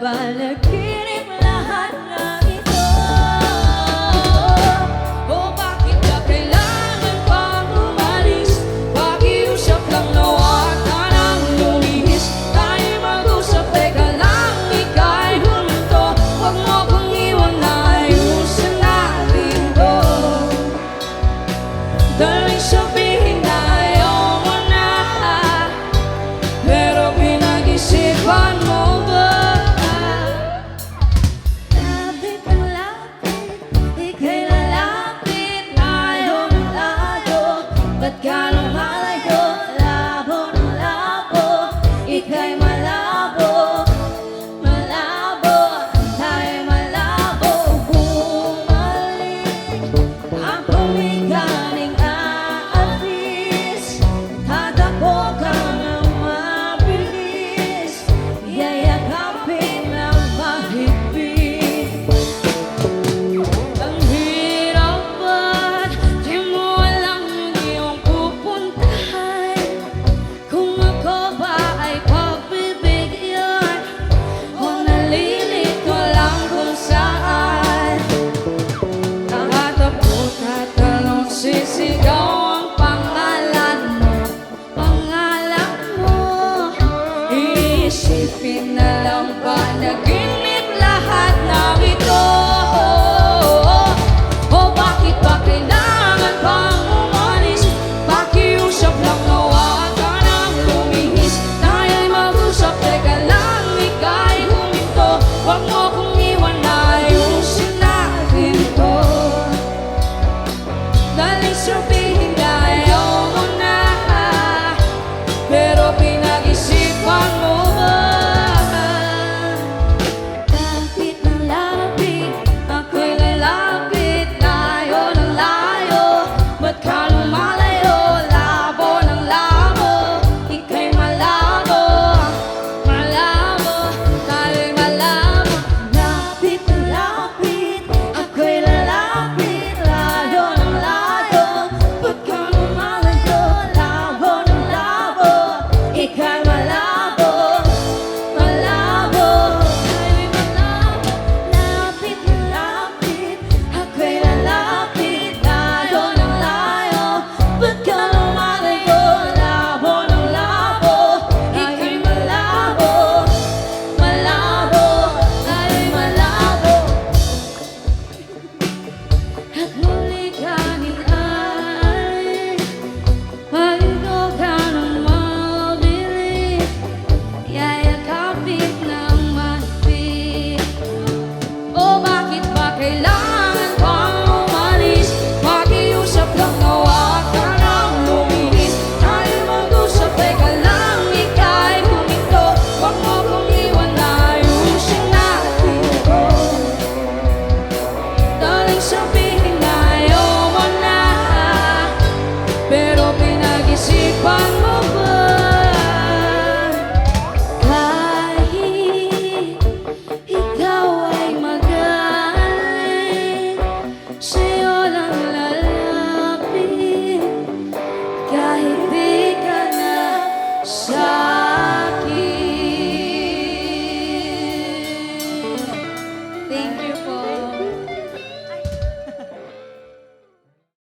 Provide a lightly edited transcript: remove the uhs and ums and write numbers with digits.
Panaginip lahat ng ito. O bakit ba kailangan pang umalis? Pakiusap lang na wag ka nang lumihis. Tayo mag-usap, teka lang, ika'y huminto. Huwag mo kong iwan na ayusin natin to. Daling sabihin na ayaw mo na, pero pinag-isipan mo ba? Gano'ng malayo, labo ng labo, ika'y malabo, malabo, tayo malabo. Bumalik ang pumiganing aalis, tatakbo ka ng mabilis, yayakapin ng mahigpit. Ang hirap ba't di mo alam yung iyong pupuntahan? Kung ako ba ay pagbibigyan o nalilito lang kung saan? Nakatapos at talong sisigaw ang pangalan mo, pangalan mo. Iisipin na lang panaginip lahat ng ito. O bakit ba kailangan pang umalis? Pakiusap lang na wag ka nang lumihis. Tayo'y mag-usap, teka lang, ika'y huminto. Huwag mo kong iwan na ayusin natin to. Daling sabihin